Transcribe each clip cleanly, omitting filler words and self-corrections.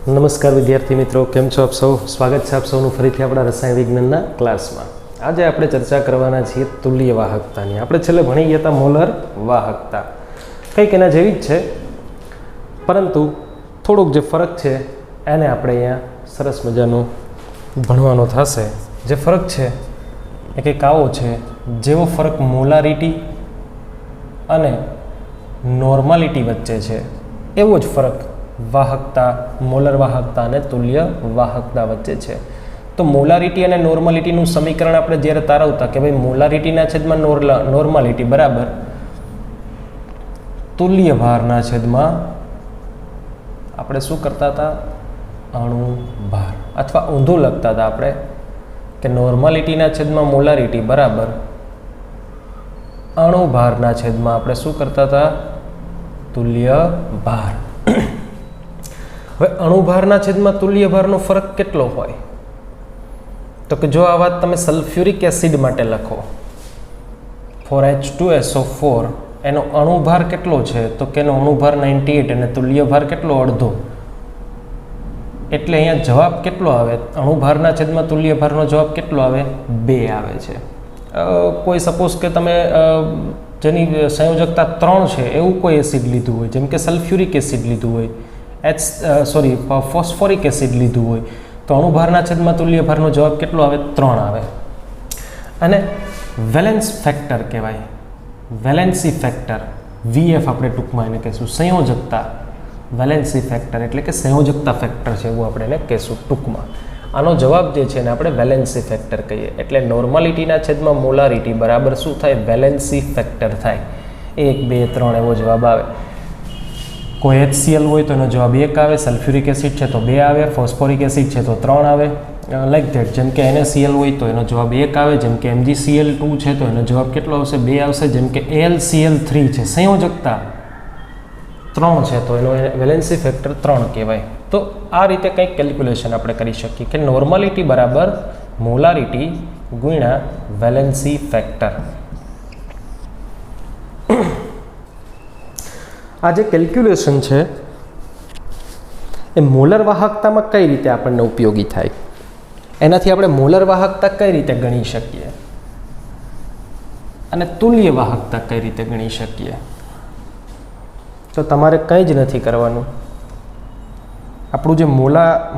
નમસ્કાર વિદ્યાર્થી મિત્રો, કેમ છો આપ સૌ? સ્વાગત છે આપ સૌનું ફરીથી આપણા રસાયણ વિજ્ઞાનના ક્લાસમાં. આજે આપણે ચર્ચા કરવાના છીએ તુલ્ય વાહકતાની. આપણે છેલ્લે ભણી ગયા હતા મોલર વાહકતા, કંઈક એના જેવી જ છે, પરંતુ થોડોક જે ફરક છે એને આપણે અહીંયા સરસ મજાનું ભણવાનો થશે. જે ફરક છે એ કંઈક આવો છે, જેવો ફરક મોલારિટી અને નોર્માલિટી વચ્ચે છે એવો જ ફરક વાહકતા, મોલર વાહકતા અને તુલ્ય વાહકતા વચ્ચે છે. તો મોલારિટી અને નોર્માલિટીનું સમીકરણ આપણે જ્યારે તારવતા કે ભાઈ મોલારિટીના છેદમાં નોર્માલિટી બરાબર તુલ્ય ભારના છેદમાં આપણે શું કરતા હતા? અણુ ભાર. અથવા ઊંધું લખતા હતા આપણે કે નોર્માલિટીના છેદમાં મોલારિટી બરાબર અણુ ભારના છેદમાં આપણે શું કરતા હતા? તુલ્ય ભાર. હવે અણુભારના છેદમાં તુલ્ય ભારનો ફરક કેટલો હોય? તો કે જો આ વાત તમે સલ્ફ્યુરિક એસિડ માટે લખો, ફોર H2SO4 એનો અણુભાર કેટલો છે? તો કે એનો અણુભાર 98 અને તુલ્ય ભાર કેટલો? અડધો. એટલે અહીંયા જવાબ કેટલો આવે? અણુભારના છેદમાં તુલ્ય ભારનો જવાબ કેટલો આવે? 2 આવે છે. કોઈ સપોઝ કે તમે જેની સંયોજકતા 3 છે એવું કોઈ એસિડ લીધું હોય, જેમ કે સલ્ફ્યુરિક એસિડ લીધું હોય, ફોસ્ફોરિક એસિડ લીધું હોય, તો અણુભારના છેદમાં તુલ્ય ભારનો જવાબ કેટલો આવે? 3 આવે. અને વેલેન્સ ફેક્ટર કહેવાય, વેલેન્સી ફેક્ટર, VF આપણે ટૂંકમાં એને કહીશું. સંયોજકતા, વેલેન્સી ફેક્ટર એટલે કે સંયોજકતા ફેક્ટર છે એવું આપણે એને કહીશું ટૂંકમાં. આનો જવાબ જે છે ને આપણે વેલેન્સી ફેક્ટર કહીએ. એટલે નોર્માલિટીના છેદમાં મોલારિટી બરાબર શું થાય? વેલેન્સી ફેક્ટર થાય. 1, 2, 3 એવો જવાબ આવે. કોઈ HCl હોય તો એનો જવાબ 1 આવે, સલ્ફ્યુરિક એસિડ છે તો 2 આવે, ફોસ્ફોરિક એસિડ છે તો 3 આવે, લાઈક ધેટ. જેમ કે NaCl હોય તો એનો જવાબ 1 આવે, જેમ કે MgCl2 છે તો એનો જવાબ કેટલો આવશે? 2 આવશે. જેમ કે AlCl3 છે, સંયોજકતા 3 છે તો એનો વેલેન્સી ફેક્ટર 3 કહેવાય. તો આ રીતે કંઈક કેલ્ક્યુલેશન આપણે કરી શકીએ કે નોર્માલિટી બરાબર મોલારિટી ગુણ્યા વેલેન્સી ફેક્ટર. આ જે કેલ્ક્યુલેશન છે એ મોલર વાહકતામાં કઈ રીતે આપણને ઉપયોગી થાય, એનાથી આપણે મોલર વાહકતા કઈ રીતે ગણી શકીએ અને તુલ્ય વાહકતા કઈ રીતે ગણી શકીએ. તો તમારે કંઈ જ નથી કરવાનું. આપણું જે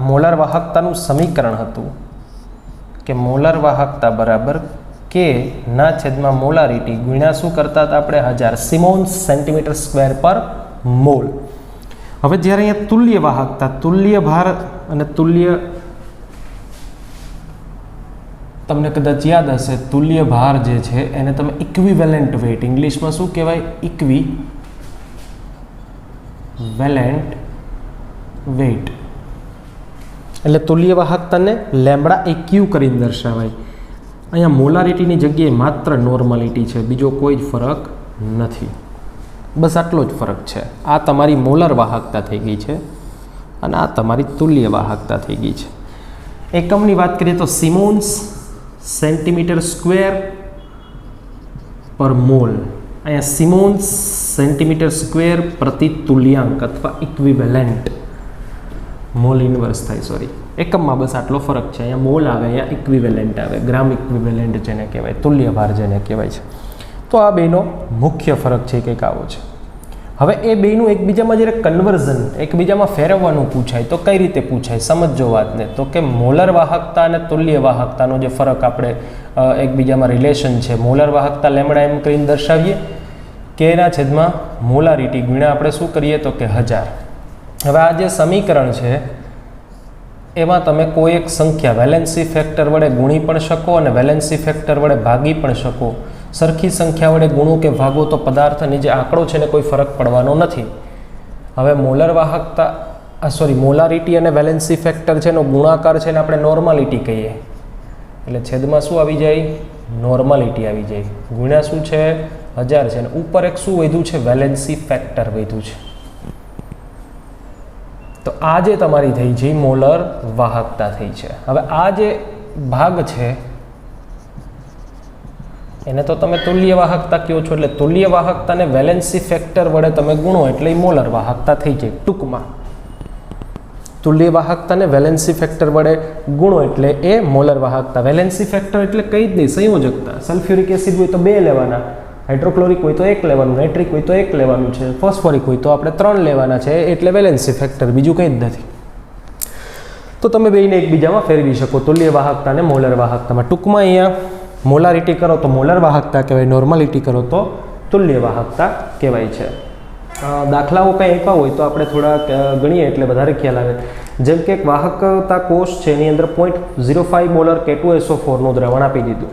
મોલર વાહકતાનું સમીકરણ હતું કે મોલર વાહકતા બરાબર K ના છેદમાં મોલારિટી ગુણ્યા શું કરતા હતા આપણે? 1000 સિમોન્સ સેન્ટીમીટર સ્ક્વેર પર મોલ. હવે જ્યારે અહીંયા તુલ્ય વાહકતા, તુલ્ય ભાર અને તુલ્ય, તમને કદાચ યાદ હશે, તુલ્ય ભાર જે છે એને તમે ઇક્વિવેલેન્ટ વેઇટ, ઇંગ્લિશમાં શું કહેવાય? Equivalent weight. એટલે તુલ્ય વાહકતાને લેમ્બડા EQ કરીને દર્શાવાય. અહીંયા મોલારિટીની જગ્યાએ માત્ર નોર્માલિટી છે, બીજો કોઈ જ ફરક નથી. બસ આટલો જ ફરક છે. આ તમારી મોલર વાહકતા થઈ ગઈ છે અને આ તમારી તુલ્ય વાહકતા થઈ ગઈ છે. એકમની વાત કરીએ તો સિમોન્સ સેન્ટીમીટર સ્ક્વેર પર મોલ. અહીંયા સિમોન્સ સેન્ટીમીટર સ્ક્વેર પ્રતિ તુલ્યાંક અથવા ઇક્વિવેલેન્ટ, મોલ ઇન્વર્સ થાય, સોરી, એકમમાં બસ આટલો ફરક છે. અહીંયા મોલ આવે, અહીંયા ઇક્વિવેલેન્ટ આવે, ગ્રામ ઇક્વિવેલેન્ટ જેને કહેવાય, તુલ્ય ભાર જેને કહેવાય છે. તો આ બેનો મુખ્ય ફરક છે, કંઈક આવો છે. હવે એ બેનું એકબીજામાં જ્યારે કન્વર્ઝન, એકબીજામાં ફેરવવાનું પૂછાય તો કઈ રીતે પૂછાય? સમજો વાતને. તો કે મોલર વાહકતા અને તુલ્ય વાહકતાનો જે ફરક આપણે એકબીજામાં રિલેશન છે, મોલર વાહકતા લેમ્બડા એમ કરીને દર્શાવીએ, K ના છેદમાં મોલારિટી ગુણ્યા આપણે શું કરીએ? તો કે 1000. હવે આ જે સમીકરણ છે એમાં તમે કોઈ એક સંખ્યા વેલેન્સી ફેક્ટર વડે ગુણી પણ શકો અને વેલેન્સી ફેક્ટર વડે ભાગી પણ શકો. સરખી સંખ્યા વડે ગુણો કે ભાગો તો પદાર્થની જે આંકડો છે ને કોઈ ફરક પડવાનો નથી. હવે મોલર વાહકતા, મોલારિટી અને વેલેન્સી ફેક્ટર છે એનો ગુણાકાર છે ને આપણે નોર્માલિટી કહીએ. એટલે છેદમાં શું આવી જાય? નોર્માલિટી આવી જાય. ગુણ્યા શું છે? 1000 છે અને ઉપર એક શું વધ્યું છે? વેલેન્સી ફેક્ટર વધ્યું છે. તો આ જે તમારી થઈ છે મોલર વાહકતા થઈ છે. હવે આ જે ભાગ છે એને તો તમે તુલ્ય વાહકતા કહો છો. એટલે તુલ્ય વાહકતાને વેલેન્સી ફેક્ટર વડે તમે ગુણો એટલે મોલર વાહકતા થઈ જાય ટૂંકમાં. તુલ્ય વાહકતાને વેલેન્સી ફેક્ટર વડે ગુણો એટલે એ મોલર વાહકતા. વેલેન્સી ફેક્ટર એટલે કંઈ જ નહીં, સંયોજકતા. સલ્ફ્યુરિક એસિડ હોય તો 2 લેવાના, હાઇડ્રોક્લોરિક હોય તો 1 લેવાનું, નાઇટ્રિક હોય તો 1 લેવાનું છે, ફોસ્ફોરિક હોય તો આપણે 3 લેવાના છે, એટલે વેલેન્સી ફેક્ટર, બીજું કંઈ જ નથી. તો તમે બેયને એકબીજામાં ફેરવી શકો, તુલ્ય વાહકતા અને મોલર વાહકતામાં. ટૂંકમાં અહીંયા મોલારિટી કરો તો મોલર વાહકતા કહેવાય, નોર્માલિટી કરો તો તુલ્ય વાહકતા કહેવાય છે. દાખલાઓ કંઈ આપ્યા હોય તો આપણે થોડા ગણીએ એટલે વધારે ખ્યાલ આવે. જેમ કે એક વાહકતા કોષ છે, એની અંદર 0.05 મોલર K2SO4નું દ્રાવણ આપી દીધું.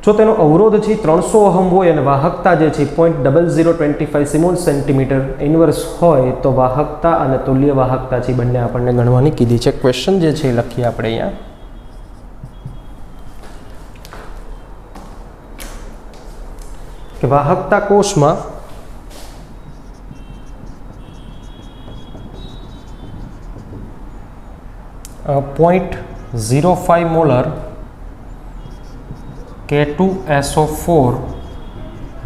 જો તેનો અવરોધ છે 300 ઓહમ હોય અને વાહકતા જે છે 0.0025 સિમોન્સ સેન્ટીમીટર ઇન્વર્સ હોય તો વાહકતા અને તુલ્ય વાહકતા છે બંને આપણને ગણવાની કીધી છે. ક્વેશ્ચન જે છે એ લખીએ આપણે અહીંયા. કે વાહકતા કોષમાં .05 મોલર K2SO4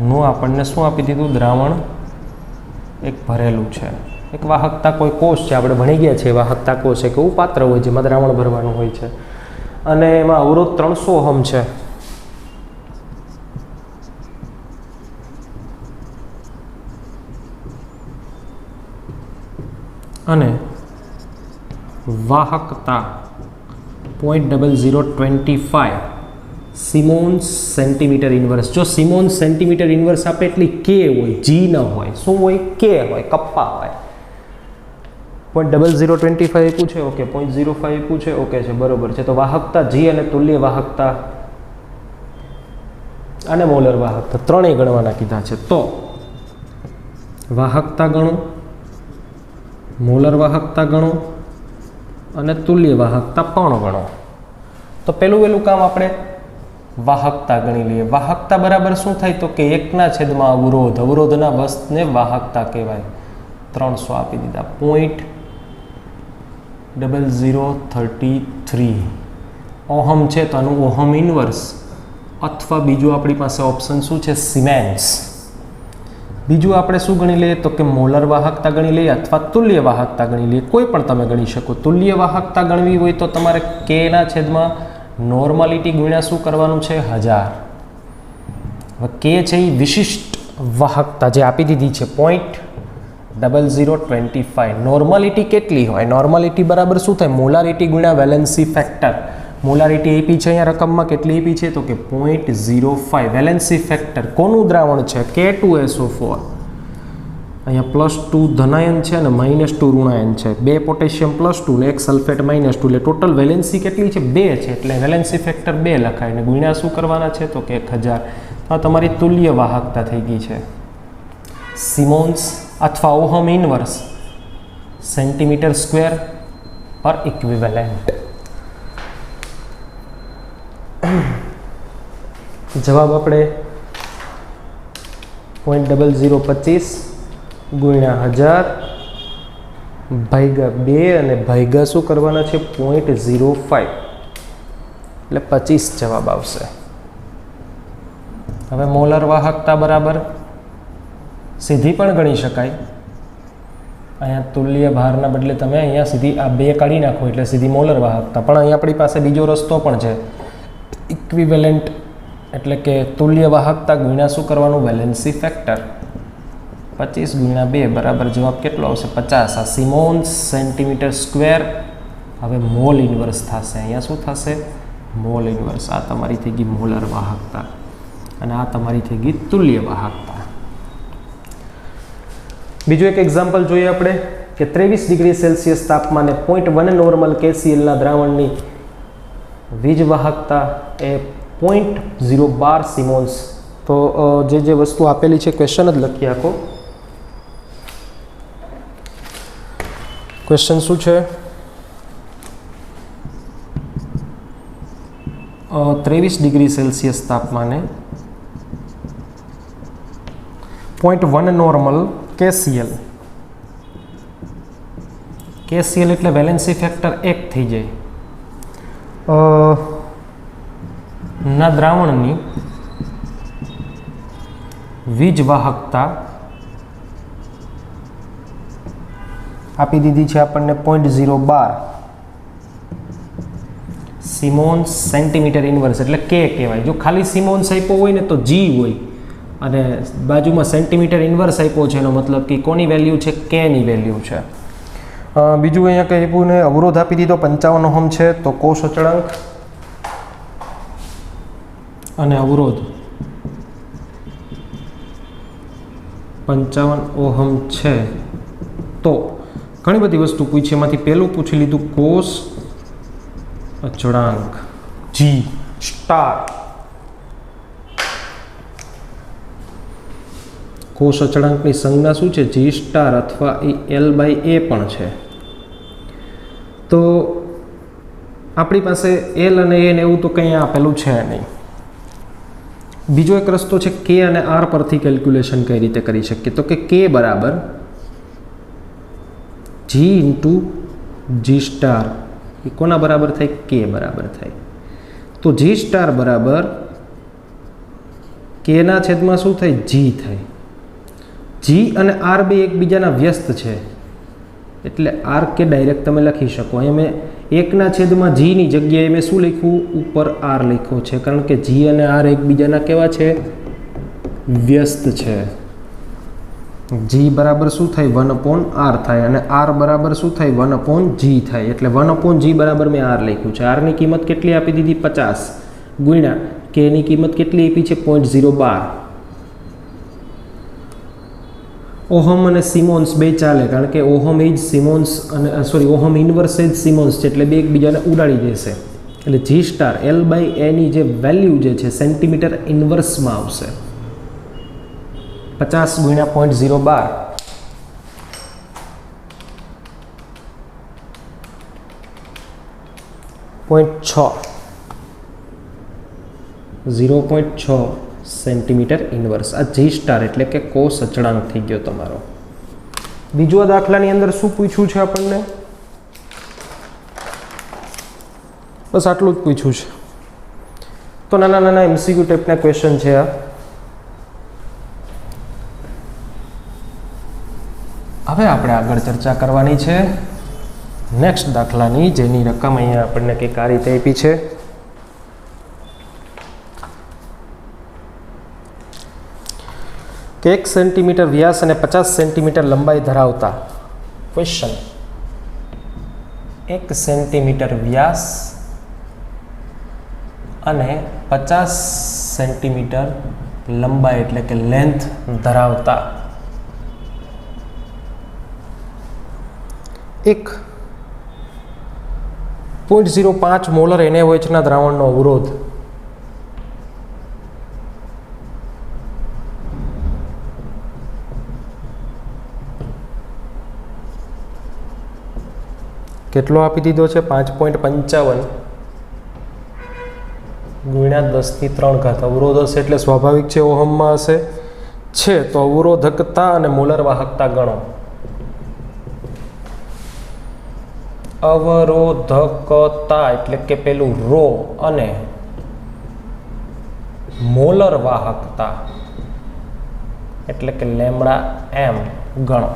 નું આપણને શું આપી દીધું? દ્રાવણ એક ભરેલું છે. એક વાહકતા કોઈ કોષ છે, આપણે ભણી ગયા છે વાહકતા કોષ એક એવું પાત્ર હોય જેમાં દ્રાવણ ભરવાનું હોય છે અને એમાં અવરોધ 300 ઓહમ છે. અને વાહકતા 0.0025 સિમોન્સ સેન્ટીમીટર ઇન્વર્સ. જો સિમોન્સ સેન્ટીમીટર ઇન્વર્સ આપે એટલે કે હોય, જી ન હોય. શું હોય? કે હોય, કપ્પા હોય. 0.0025 પૂછે, ઓકે. 0.05 પૂછે, ઓકે છે, બરોબર છે. તો વાહકતા જી અને તુલ્ય વાહકતા અને મોલર વાહકતા ત્રણેય ગણવાના કીધા છે. તો વાહકતા ગણો, મોલર વાહકતા ગણો અને તુલ્ય વાહકતા પણ ગણો. તો પહેલું કામ આપણે વાહકતા ગણી લઈએ. વાહકતા બરાબર શું થાય? તો કે 1/છેદમાં અવરોધ, અવરોધના વસ્તને વાહકતા કહેવાય. 300 આપી દીધા. 0.0033 ઓહમ છે તો આનું ઓહમ ઇન્વર્સ, અથવા બીજું આપણી પાસે ઓપ્શન શું છે? સિમેન્સ. બીજું આપણે શું ગણી લઈએ? તો કે મોલર વાહકતા ગણી લઈએ અથવા તુલ્ય વાહકતા ગણી લઈએ. કોઈ પણ તમે ગણી શકો. તુલ્ય વાહકતા ગણવી હોય તો તમારે K/છેદમાં નોર્માલિટી ગુણ્યા શું કરવાનું છે? 1000. હવે K છે એ વિશિષ્ટ વાહકતા જે આપી દીધી છે 0.0025. નોર્માલિટી કેટલી હોય? નોર્માલિટી બરાબર શું થાય? મોલારિટી ગુણ્યા વેલેન્સી ફેક્ટર. મોલારિટી આપી છે અહીંયા રકમમાં, કેટલી આપી છે? તો કે 0.05. વેલેન્સી ફેક્ટર કોનું દ્રાવણ છે? K2SO4. અહીંયા +2 ધનાયન છે અને -2 ઋણાયન છે. 2 પોટેશિયમ +2 ને 1 સલ્ફેટ -2, એટલે ટોટલ વેલેન્સી કેટલી છે? 2 છે. એટલે વેલેન્સી ફેક્ટર 2 લખાય અને ગુણ્યા શું કરવાના છે? તો કે 1000. આ તમારી તુલ્ય વાહકતા થઈ ગઈ છે. સિમોન્સ અથવા ઓહમ ઇન્વર્સ સેન્ટીમીટર સ્ક્વેર પર ઇક્વિવેલેન્ટ. જવાબ આપણે 0.0025 ગુણ્યા 1000 ભાગ્યા 2 અને ભાગ્યા શું કરવાના છે? 0.05, એટલે 25 જવાબ આવશે. હવે મોલર વાહકતા બરાબર સીધી પણ ગણી શકાય. અહીંયા તુલ્ય ભારના બદલે તમે અહીંયા સીધી આ 2 કાઢી નાખો એટલે સીધી મોલર વાહકતા. પણ અહીંયા આપણી પાસે બીજો રસ્તો પણ છે, ઇક્વિવેલેન્ટ, એટલે કે તુલ્ય વાહકતા ગુણ્યા શું કરવાનું? Valency factor. 25 ગુણ્યા 2 બરાબર જવાબ કેટલો આવશે? 50. આ સિમોન્સ સેન્ટીમીટર સ્ક્વેર હવે મોલ ઇન્વર્સ થશે. અહીંયા શું થશે? Mall inverse. આ તમારી થઈ ગઈ મોલર વાહકતા અને આ તમારી થઈ ગઈ તુલ્ય વાહકતા. બીજું એક એક્ઝામ્પલ જોઈએ આપણે કે 23 ડિગ્રી સેલ્સિયસ તાપમાને 0.1 નોર્મલ KClના દ્રાવણની વીજ વાહકતા એ 0.012 સિમોન્સ. તો જે વસ્તુ આપેલી છે ક્વેશ્ચન જ લખી આખો. ક્વેશ્ચન શું છે? 23 ડિગ્રી સેલ્સિયસ તાપમાને 0.1 નોર્મલ KCl. KCl એટલે વેલેન્સી ફેક્ટર 1 થઈ જાય. ના દ્રાવણની વીજ વાહકતા આપી દીધી છે આપણને 0.012 સિમોન્સ સેન્ટીમીટર ઇન્વર્સ એટલે કે કહેવાય. જો ખાલી સિમોન્સ આપ્યો હોય ને તો જી હોય અને બાજુમાં સેન્ટીમીટર ઇન્વર્સ આપ્યો છે એનો મતલબ કે કોની વેલ્યુ છે, કેની વેલ્યુ છે. બીજું અહીંયા કંઈ આપ્યું ને અવરોધ આપી દીધો 55 ઓહમ છે તો કોષ અચળાંક અને અવરોધ 55 ઓહમ છે તો ઘણી બધી વસ્તુ પૂછી. એમાંથી પહેલું પૂછી લીધું કોષ અચળાંક જી સ્ટાર. કોષ અચળાંકની સંજ્ઞા શું છે? જી સ્ટાર અથવા L/A પણ છે. તો આપણી પાસે L અને A ને એવું તો કંઈ આપેલું છે નહીં. બીજો એક રસ્તો છે કે અને આર પરથી કેલ્ક્યુલેશન કઈ રીતે કરી શકીએ. તો કે કે બરાબર જી ઇન્ટુ જી સ્ટાર એ કોના બરાબર થાય? કે બરાબર થાય. તો જી સ્ટાર બરાબર કેના છેદમાં શું થાય? જી થાય. જી અને આર બે એકબીજાના વ્યસ્ત છે એટલે આર કે ડાયરેક્ટ તમે લખી શકો. અહીંયા મેં એકના છેદમાં જીની જગ્યાએ મેં શું લખ્યું? ઉપર આર લખ્યો છે કારણ કે જી અને આર એકબીજાના કેવા છે? વ્યસ્ત છે. જી બરાબર શું થાય? 1/r થાય અને આર બરાબર શું થાય? 1/g થાય. એટલે 1/g બરાબર મેં આર લખ્યું છે. આરની કિંમત કેટલી આપી દીધી? 50 ગુણ્યા કેની કિંમત કેટલી આપી છે? 0.012. ઓહમ અને સિમોન્સ બે ચાલે કારણ કે ઓહમ એ જ સિમોન્સ અને ઓહમ ઇન્વર્સ એ જ સિમોન્સ છે એટલે બે એકબીજાને ઉડાડી દેશે. એટલે જી સ્ટાર L/A ની જે વેલ્યુ જે છે સેન્ટીમીટર ઇન્વર્સમાં આવશે. 50 ગુણ્યા 0.012 0.6 સેન્ટીમીટર ઇન્વર્સ. આ જી સ્ટાર એટલે કે કોષ અચળાંક થઈ ગયો તમારો. બીજો દાખલાની અંદર શું પૂછ્યું છે આપણને? બસ આટલું જ પૂછ્યું છે. તો નાના નાના MCQ ટાઈપના ક્વેશ્ચન છે આ. હવે આપણે આગળ ચર્ચા કરવાની છે નેક્સ્ટ દાખલાની, જેની રકમ અહીંયા આપણને કંઈક આ રીતે આપી છે. કે 1 સેન્ટીમીટર વ્યાસ અને 50 સેન્ટીમીટર લંબાઈ ધરાવતા ક્વેશ્ચન 1 સેન્ટીમીટર વ્યાસ અને 50 સેન્ટીમીટર લંબાઈ એટલે કે લેન્થ ધરાવતા એક 0.05 મોલર NaOH ના દ્રાવણનો અવરોધ કેટલો આપી દીધો છે? 5.55 ગુણ્યા 10⁻³ અવરોધ હશે એટલે સ્વાભાવિક છે ઓહમમાં હશે છે. તો અવરોધકતા અને મોલર વાહકતા ગણો. અવરોધકતા એટલે કે પેલું રો અને મોલર વાહકતા એટલે કે λm ગણો.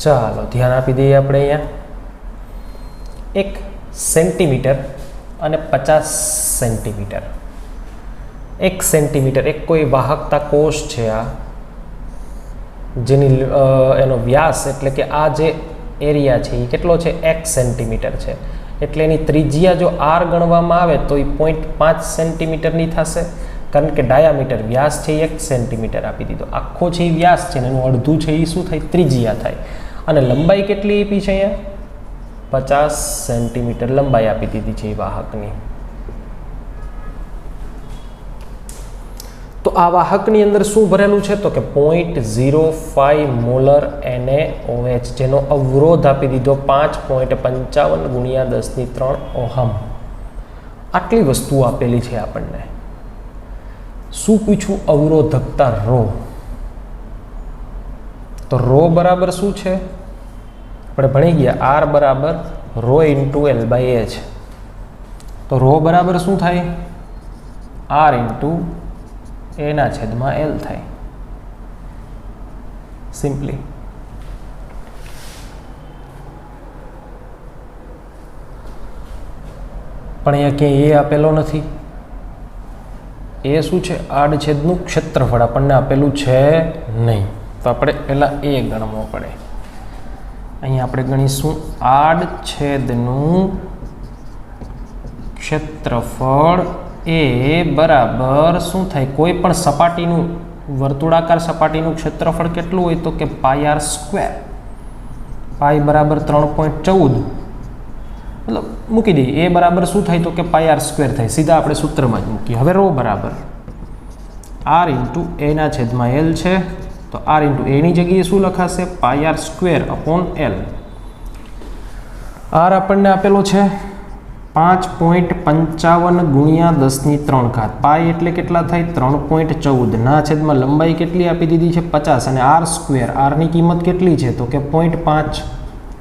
ચાલો ધ્યાન આપી દઈએ આપણે અહીંયા. 1 સેન્ટીમીટર અને 50 સેન્ટીમીટર. 1 સેન્ટીમીટર એક કોઈ વાહકતા કોષ છે આ, જેની એનો વ્યાસ એટલે કે આ જે એરિયા છે એ કેટલો છે? 1 સેન્ટીમીટર છે. એટલે એની ત્રિજ્યા જો r ગણવામાં આવે તો એ 0.5 સેન્ટીમીટરની થશે કારણ કે ડાયામીટર વ્યાસ છે એ 1 સેન્ટીમીટર આપી દીધો. આખો છે એ વ્યાસ છે ને એનું અડધું છે એ શું થાય? ત્રિજ્યા થાય. અને લંબાઈ કેટલી આપી છે અહીંયા? 50 સેન્ટીમીટર લંબાઈ આપી દીધી છે એ વાહકની. તો આ વાહકની અંદર શું ભરેલું છે? તો કે 0.05 મોલર NaOH જેનો અવરોધ આપી દીધો 5.55 ગુણ્યા 10⁻³ ઓહમ. આટલી વસ્તુઓ આપેલી છે આપણને. શું પૂછ્યું? અવરોધકતા રો. તો રો બરાબર શું છે? આપણે ભણી ગયા R બરાબર રો ઇન્ટુ L/A છે. તો રો બરાબર શું થાય? R ઇન્ટુ એના છેદમાં L થાય સિમ્પલી. પણ અહીંયા ક્યાંય એ આપેલો નથી. એ શું છે? આડછેદનું ક્ષેત્રફળ આપણને આપેલું છે નહીં, તો આપણે પહેલાં એ ગણવો પડે. અહીંયા આપણે ગણીશું આડછેદનું ક્ષેત્રફળ એ બરાબર શું થાય? કોઈ પણ સપાટીનું વર્તુળાકાર સપાટીનું ક્ષેત્રફળ કેટલું હોય? તો કે πr². પાઈ બરાબર 3.14. મતલબ મૂકી દઈએ. એ બરાબર શું થાય? તો કે πr² થાય. સીધા આપણે સૂત્રમાં જ મૂકીએ. હવે રો બરાબર R ઇન્ટુ એના છેદમાં L છે, તો R ઇન્ટુ એની જગ્યાએ શું લખાશે? πr²/L. R આપણને આપેલો છે 5.55 ગુણ્યા 10⁻³ પાઈ એટલે કેટલા થાય? 3.14. ના છેદમાં લંબાઈ કેટલી આપી દીધી છે? 50. અને R², Rની કિંમત કેટલી છે? તો કે 0.5.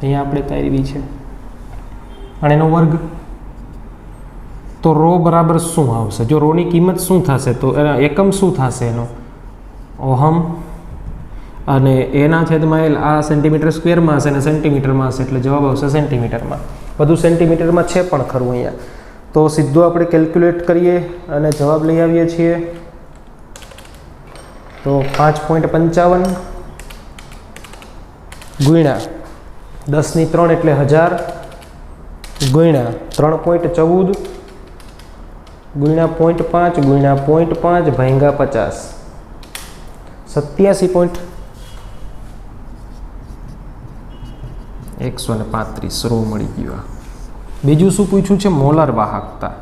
અહીંયા આપણે કાઢવી છે અને એનો વર્ગ. તો રો બરાબર શું આવશે? જો રોની કિંમત શું થશે તો એના એકમ શું થશે? એનો ઓહમ. અને એના છેદમાં L આ સેન્ટીમીટર²માં હશે અને સેન્ટીમીટરમાં હશે, એટલે જવાબ આવશે સેન્ટીમીટરમાં. બધું સેન્ટીમીટરમાં છે પણ ખરું અહીંયા. તો સીધું આપણે કેલ્ક્યુલેટ કરીએ અને જવાબ લઈ આવીએ છીએ. તો 5.55 ગુણ્યા 10⁻³ એટલે 1000 ગુણ્યા 3.14 ગુણ્યા 0.5 ગુણ્યા 0.5 ભાગ્યા 50. 87.135 રો મળી ગયો. બીજું શું પૂછ્યું છે? મોલર વાહકતા.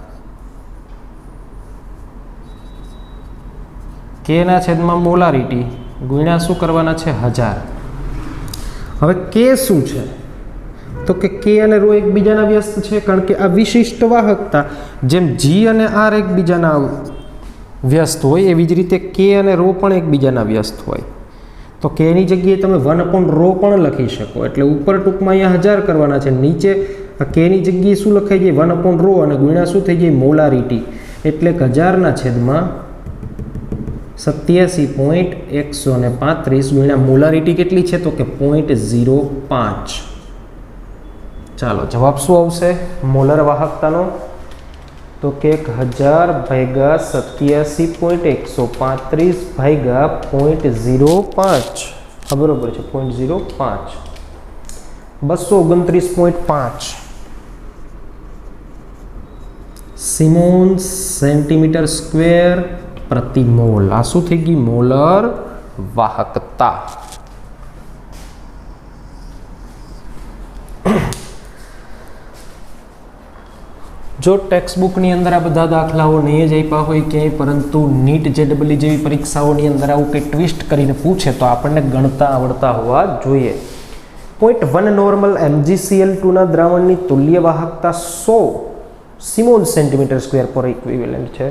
કે ના છેદમાં મોલારિટી ગુણ્યા શું કરવાના છે? 1000. હવે કે શું છે? તો કે કે અને રો એકબીજાના વ્યસ્ત છે, કારણ કે આ વિશિષ્ટ વાહકતા જેમ G અને R એકબીજાના વ્યસ્ત હોય એવી જ રીતે કે અને રો પણ એકબીજાના વ્યસ્ત હોય. તો કેની જગ્યાએ તમે 1/ρ પણ લખી શકો. એટલે ઉપર ટૂંકમાં અહીંયા 1000 કરવાના છે, નીચે કેની જગ્યાએ શું લખાઈ જાય? 1/ρ અને ગુણ્યા શું થઈ જાય? મોલારિટી. એટલે 1000ના છેદમાં 87.135 ગુણ્યા મોલારિટી કેટલી છે? તો કે 0.05. ચાલો જવાબ શું આવશે મોલર વાહકતાનો? તો કે 1000 ભાગ્યા 87.135 ભાગ્યા 0.05. હા બરોબર છે, 0.05. 229.5 સિમોન્સ સેન્ટીમીટર² પ્રતિ મોલ. આ શું થઈ ગઈ? મોલર વાહકતા. જો ટેક્સ્ટબુકની અંદર આ બધા દાખલાઓ નહીં જ આપ્યા હોય ક્યાંય, પરંતુ નીટ JEE જેવી પરીક્ષાઓની અંદર આવું કંઈ ટ્વિસ્ટ કરીને પૂછે તો આપણને ગણતા આવડતા હોવા જોઈએ. 0.1 નોર્મલ MgCl2ના દ્રાવણની તુલ્ય વાહકતા 100 સિમોન્સ સેન્ટીમીટર² પર ઇક્વિવેલન્ટ છે.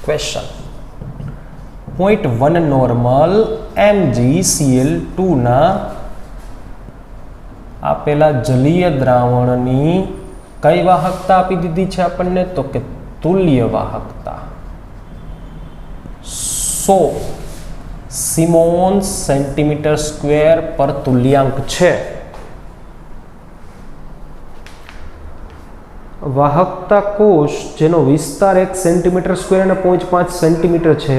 ક્વેશ્ચન: 0.1 નોર્મલ MgCl2ના આપેલા જલીય દ્રાવણની કઈ વાહકતા આપી દીધી છે આપણને? તો કે તુલ્ય વાહકતા 100 સિમોન્સ સેન્ટીમીટર² પર તુલ્યાંક છે. વાહકતા કોષ જેનો વિસ્તાર 1 સેન્ટીમીટર² અને 0.5 સેન્ટીમીટર છે,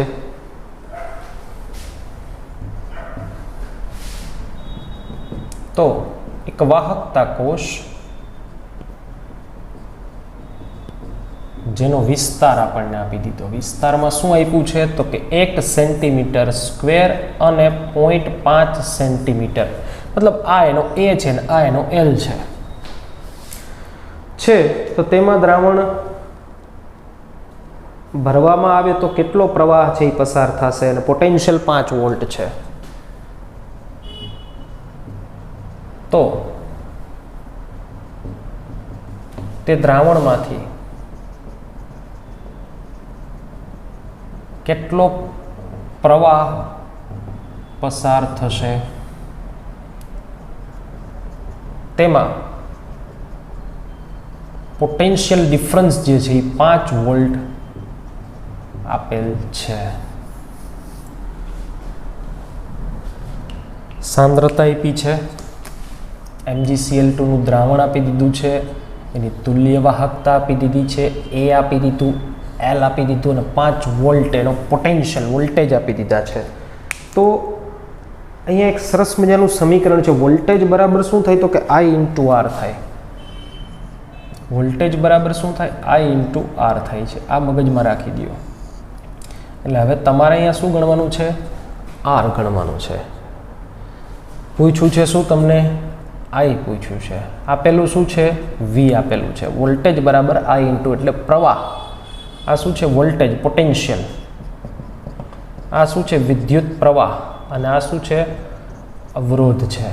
તો એક વાહકતા કોષ જેનો વિસ્તાર આપણને આપી દીધો, વિસ્તારમાં શું આપ્યું છે? તો કે 1 સેન્ટીમીટર² અને 0.5 સેન્ટીમીટર. મતલબ આ એનો A છે ને આ એનો L છે. તો તેમાં દ્રાવણ ભરવામાં આવે તો કેટલો પ્રવાહ છે એ પસાર થશે, અને પોટેન્શિયલ 5 વોલ્ટ છે. તો તે દ્રાવણમાંથી કેટલો પ્રવાહ પસાર થશે? તેમાં પોટેન્શિયલ ડિફરન્સ જે છે એ 5 વોલ્ટ આપેલ છે. સાંદ્રતા આપી છે, MgCl2 નું દ્રાવણ આપી દીધું છે, એની તુલ્ય વાહકતા આપી દીધી છે, એ આપી દીધું, એલ આપી દીધું અને 5 વોલ્ટ એનો પોટેન્શિયલ વોલ્ટેજ આપી દીધા છે. તો અહીંયા એક સરસ મજાનું સમીકરણ છે. વોલ્ટેજ બરાબર શું થાય તો કે I ઇન્ટુ આર થાય. વોલ્ટેજ બરાબર શું થાય? I ઇન્ટુ આર થાય છે. આ મગજમાં રાખી દો. એટલે હવે તમારે અહીંયા શું ગણવાનું છે? આર ગણવાનું છે. પૂછ્યું છે શું તમને? I પૂછ્યું છે. આપેલું શું છે? V આપેલું છે. વોલ્ટેજ બરાબર I ઇન્ટુ એટલે પ્રવાહ. આ શું છે? Voltage potential. આ શું છે? વિદ્યુત પ્રવાહ. અને આ શું છે? અવરોધ છે.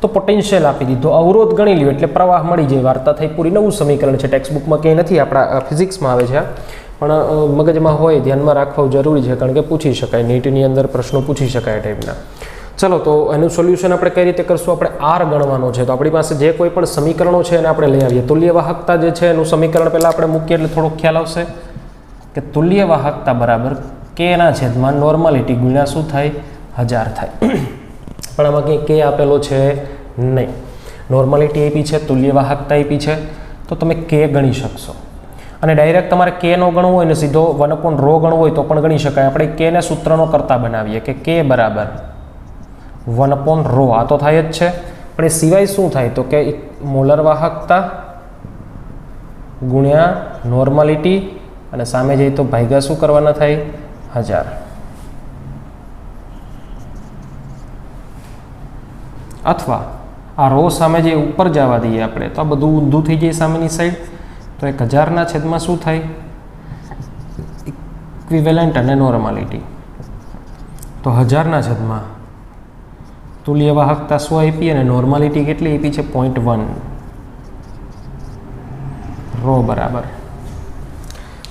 તો પોટેન્શિયલ આપી દીધો, અવરોધ ગણી લ્યો એટલે પ્રવાહ મળી જાય. વાર્તા થઈ પૂરી. નવું સમીકરણ છે, ટેક્સ્ટબુકમાં ક્યાંય નથી, આપણા ફિઝિક્સમાં આવે છે, પણ મગજમાં હોય, ધ્યાનમાં રાખવું જરૂરી છે, કારણ કે પૂછી શકાય, નીટની અંદર પ્રશ્નો પૂછી શકાય ટાઈપના. ચલો, તો એનું સોલ્યુશન આપણે કઈ રીતે કરશું? આપણે આર ગણવાનો છે. તો આપણી પાસે જે કોઈ પણ સમીકરણો છે એને આપણે લઈ આવીએ. તુલ્ય વાહકતા જે છે એનું સમીકરણ પહેલાં આપણે મૂકીએ એટલે થોડોક ખ્યાલ આવશે કે તુલ્ય વાહકતા બરાબર કેના છેદમાં નોર્માલિટી ગુણ્યા શું થાય? 1000 થાય. પણ આમાં કંઈ કે આપેલો છે નહીં. નોર્માલિટી આપી છે, તુલ્ય વાહકતા આપી છે, તો તમે કે ગણી શકશો. અને ડાયરેક્ટ તમારે કે નો ગણવું હોય ને સીધો 1/ρ ગણવું હોય તો પણ ગણી શકાય. આપણે કે ને સૂત્રનો કરતા બનાવીએ કે કે બરાબર 1/ρ. આ તો થાય જ છે, પણ એ સિવાય શું થાય તો કે મોલર વાહકતા ગુણ્યા નોર્માલિટી અને સામે જઈએ તો ભાગ્યા શું કરવાના થાય? 1000. અથવા આ રો સામે જે ઉપર જવા દઈએ આપણે તો આ બધું ઊંધું થઈ જાય સામેની સાઈડ. તો 1000ના છેદમાં શું થાય? ઇક્વિવેલન્ટ અને નોર્માલિટી. તો 1000ના છેદમાં તુલ્ય વાહકતા શું આપી અને નોર્માલિટી કેટલી આપી છે? 0.1 રો બરાબર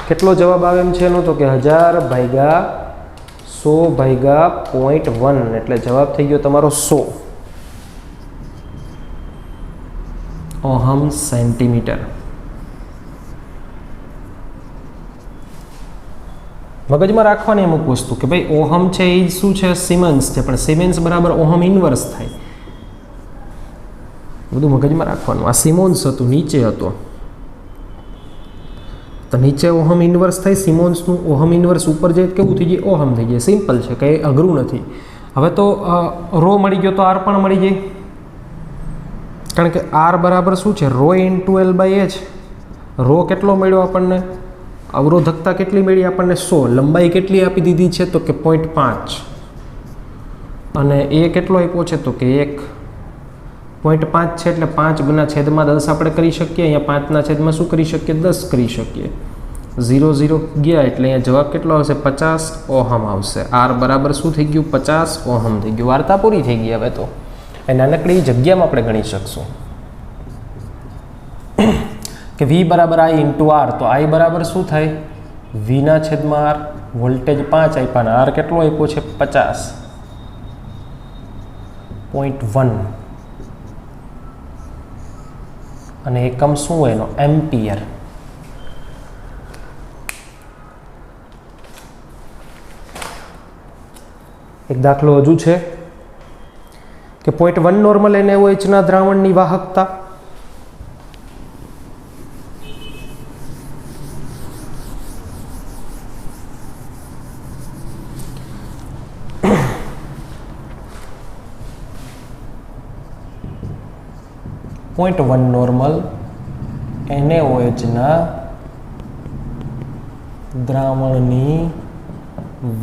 કેટલો જવાબ આવે એમ છે એનો? તો કે 1000 ભાગ્યા 100 ભાગ્યા 0.1 એટલે જવાબ થઈ ગયો તમારો 100 ઓહમ સેન્ટીમીટર. મગજમાં રાખવાની અમુક વસ્તુ કે ભાઈ ઓહમ છે એ શું છે? સિમેન્સ છે, પણ સિમેન્સ બરાબર ઓહમ ઇન્વર્સ થાય. બધું મગજમાં રાખવાનું. આ સિમોન્સ હતું, નીચે હતો તો નીચે ઓહમ ઇન્વર્સ થાય. સિમોન્સનું ઓહમ ઇન્વર્સ ઉપર જાય કેવું થઈ જાય? ઓહમ થઈ જાય. સિમ્પલ છે, કંઈ અઘરું નથી. હવે તો રો મળી ગયો તો આર પણ મળી જાય, કારણ કે આર બરાબર શું છે? Rho into L by H. Rho કેટલો મળ્યો આપણને? અવરોધકતા કેટલી મળી આપણને? 100. લંબાઈ કેટલી આપી દીધી છે? તો કે 0.5. અને એ કેટલો આપ્યો છે? તો કે 1.5 છે, એટલે 5 ગુના છેદમાં 10 આપણે કરી શકીએ. અહીંયા 5ના છેદમાં શું કરી શકીએ? 10 કરી શકીએ. 0 0 ગયા એટલે અહીંયા જવાબ કેટલો આવશે? 50 ઓહમ આવશે. આર બરાબર શું થઈ ગયું? 50 ઓહમ થઈ ગયું. વાર્તા પૂરી થઈ ગઈ. હવે તો એ નાનકડી જગ્યામાં આપણે ગણી શકશું કે V બરાબર I ઇન્ટુ આર. તો I બરાબર શું થાય? Vના છેદમાં આર. વોલ્ટેજ 5 આપ્યા ને આર કેટલો આપ્યો છે? 50.1 અને એકમ શું હોય એનો? એમ્પિયર. એક દાખલો હજુ છે કે 0.1 નોર્મલ NaOH ના દ્રાવણની વાહકતા નોર્મલ NaOH ના દ્રાવણની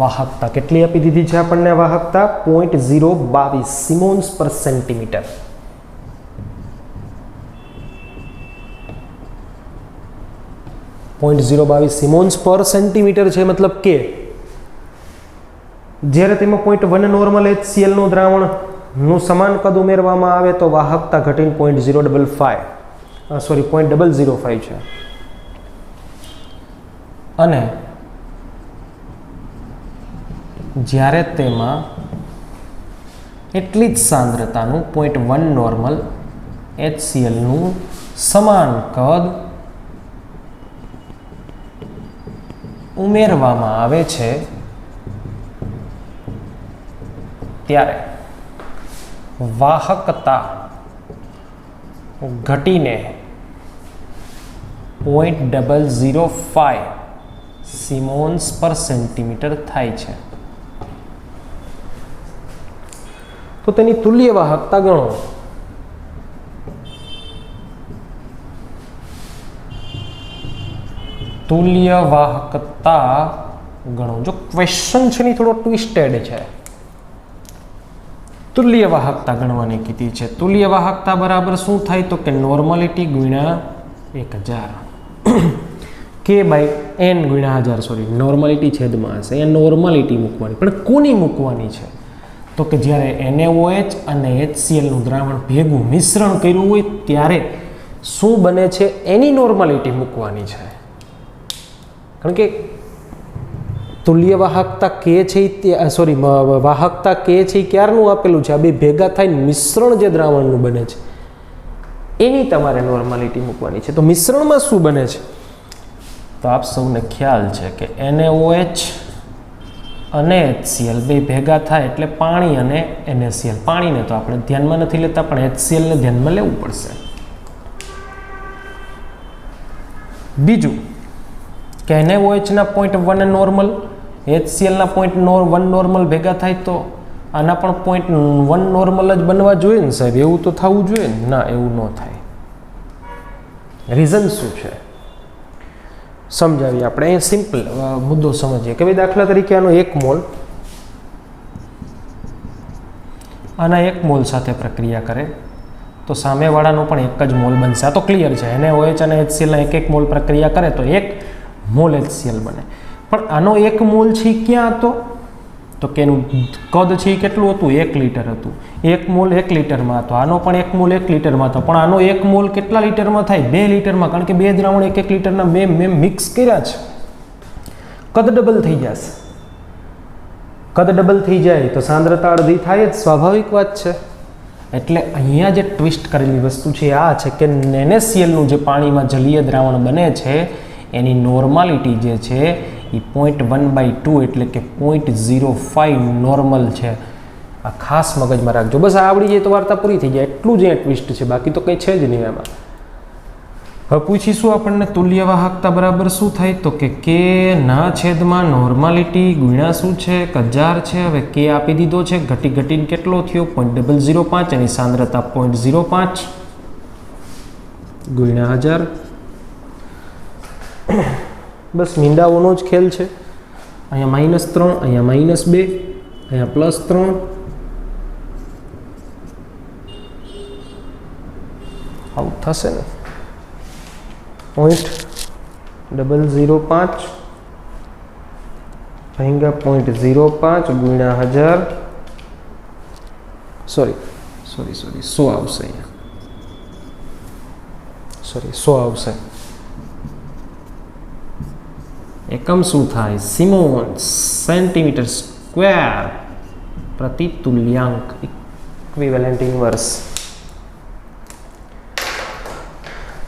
વાહકતા કેટલી આપી દીધી છે આપણને? વાહકતા 0.022 સિમોન્સ પર સેન્ટીમીટર. સિમોન્સ પર સેન્ટીમીટર છે, મતલબ કે જ્યારે તેમાં 0.1 નોર્મલ HCl નું દ્રાવણ નું સમાન કદ ઉમેરવામાં આવે તો વાહકતા ઘટીને 0.005 છે. અને જ્યારે તેમાં એટલી જ સાંદ્રતાનું 0.1 નોર્મલ HCl નું સમાન કદ ઉમેરવામાં આવે છે ત્યારે વાહકતા ઘટીને 0.005 સિમોન્સ પર સેન્ટીમીટર થાય છે તો તેની તુલ્ય વાહકતા ગણો. તુલ્ય વાહકતા ગણો. જો ક્વેશ્ચન છે ને થોડો ટ્વિસ્ટેડ છે. તુલ્ય વાહકતા ગણવાની કીધી છે. તુલ્ય વાહકતા બરાબર શું થાય તો કે નોર્માલિટી ગુણ્યા 1000 કે બાય એન ગુણ્યા 1000. સોરી, નોર્માલિટી છેદમાં હશે. અહીંયા નોર્માલિટી મૂકવાની, પણ કોની મૂકવાની છે તો કે જ્યારે NaOH અને HCl નું દ્રાવણ ભેગું મિશ્રણ કર્યું હોય ત્યારે શું બને છે એની નોર્માલિટી મૂકવાની છે. કારણ કે તુલ્ય વાહકતા કે છે સોરી વાહકતા કે છે ક્યારનું આપેલું છે, આ બે ભેગા થઈને મિશ્રણ જે દ્રાવણનું બને છે એની તમારે નોર્માલિટી મૂકવાની છે. તો મિશ્રણમાં શું બને છે તો આપ સૌને ખ્યાલ છે કે NaOH અને HCl બે ભેગા થાય એટલે પાણી અને NaCl. પાણીને તો આપણે ધ્યાનમાં નથી લેતા, પણ HCl ને ધ્યાનમાં લેવું પડશે. બીજું કે NaOH ના 0.1 નોર્મલ, HCl ના 0.1 નોર્મલ ભેગા થાય તો આના પણ 0.1 નોર્મલ જ બનવા જોઈએ ને સાહેબ. એવું તો થવું જોઈએ ને? ના, એવું ન થાય. રીઝન શું છે સમજાવીએ આપણે. અહીં સિમ્પલ મુદ્દો સમજીએ કે ભાઈ દાખલા તરીકે આનો 1 મોલ આના 1 મોલ સાથે પ્રક્રિયા કરે તો સામેવાળાનો પણ 1 જ મોલ બનશે. આ તો ક્લિયર છે. NaOH અને HCl ના 1 મોલ પ્રક્રિયા કરે તો 1 મોલ HCl બને. પણ આનો 1 મોલ છે ક્યાં હતો તો કે એનું કદ છે કેટલું હતું? 1 લીટર હતું. 1 મોલ 1 લીટરમાં હતો. આનો પણ 1 મોલ 1 લીટરમાં હતો. પણ આનો 1 મોલ કેટલા લીટરમાં થાય? 2 લીટરમાં. કારણ કે બે દ્રાવણ 1 લીટરના મેં મિક્સ કર્યા છે. કદ ડબલ થઈ જશે. કદ ડબલ થઈ જાય તો સાંદ્રતા અડધી થાય જ, સ્વાભાવિક વાત છે. એટલે અહીંયા જે ટ્વિસ્ટ કરેલી વસ્તુ છે આ છે કે NaCl નું જે પાણીમાં જલીય દ્રાવણ બને છે એની નોર્માલિટી જે છે એ 0.1/2 એટલે કે 0.05 નોર્મલ છે. આ ખાસ મગજમાં રાખજો. બસ આ આવડી જાય તો વાર્તા પૂરી થઈ જાય. એટલું જ અહીંયા ટ્વિસ્ટ છે, બાકી તો કંઈ છે જ નહીં એમાં. હવે પૂછીશું આપણને તુલ્ય વાહકતા બરાબર શું થાય તો કે કે ના છેદમાં નોર્માલિટી ગુણ્યા શું છે? 1000 છે. હવે કે આપી દીધો છે, ઘટીને કેટલો થયો? 0.005. એની સાંદ્રતા 0.05 ગુણ્યા 1000. બસ મીંડાઓનો જ ખેલ છે. અહીંયા -3, અહીંયા -2, અહીંયા +3. આવું થશે ને. 0.005 ભાગ્યા 0.05 ગુણ્યા 1000. સોરી 100 આવશે અહીંયા. સોરી 100 આવશે. એકમ શું થાય? સિમોન્સ સેન્ટીમીટર સ્ક્વેર પ્રતિ તુલ્યાંક, ઇક્વિવેલન્ટ ઇન્વર્સ.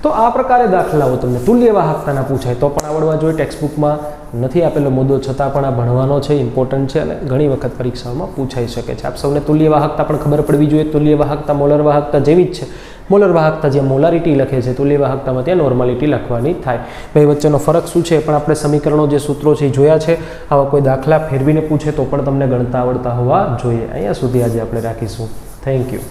તો આ પ્રકારે દાખલાઓ તમને તુલ્ય વાહકતાના પૂછાય તો પણ આવડવા જોઈએ. ટેક્સ્ટબુકમાં નથી આપેલો મુદ્દો છતાં પણ આ ભણવાનો છે, ઇમ્પોર્ટન્ટ છે અને ઘણી વખત પરીક્ષાઓમાં પૂછાઈ શકે છે. આપ સૌને તુલ્ય વાહકતા પણ ખબર પડવી જોઈએ. તુલ્ય વાહકતા મોલર વાહકતા જેવી જ છે. મોલર વાહકતા જ્યાં મોલારિટી લખે છે, તુલ્ય વાહકતામાં ત્યાં નોર્માલિટી લખવાની થાય. બે વચ્ચેનો ફરક શું છે પણ આપણે સમીકરણો જે સૂત્રો છે એ જોયા છે. આવા કોઈ દાખલા ફેરવીને પૂછે તો પણ તમને ગણતા આવડતા હોવા જોઈએ. અહીંયા સુધી આજે આપણે રાખીશું. Thank you.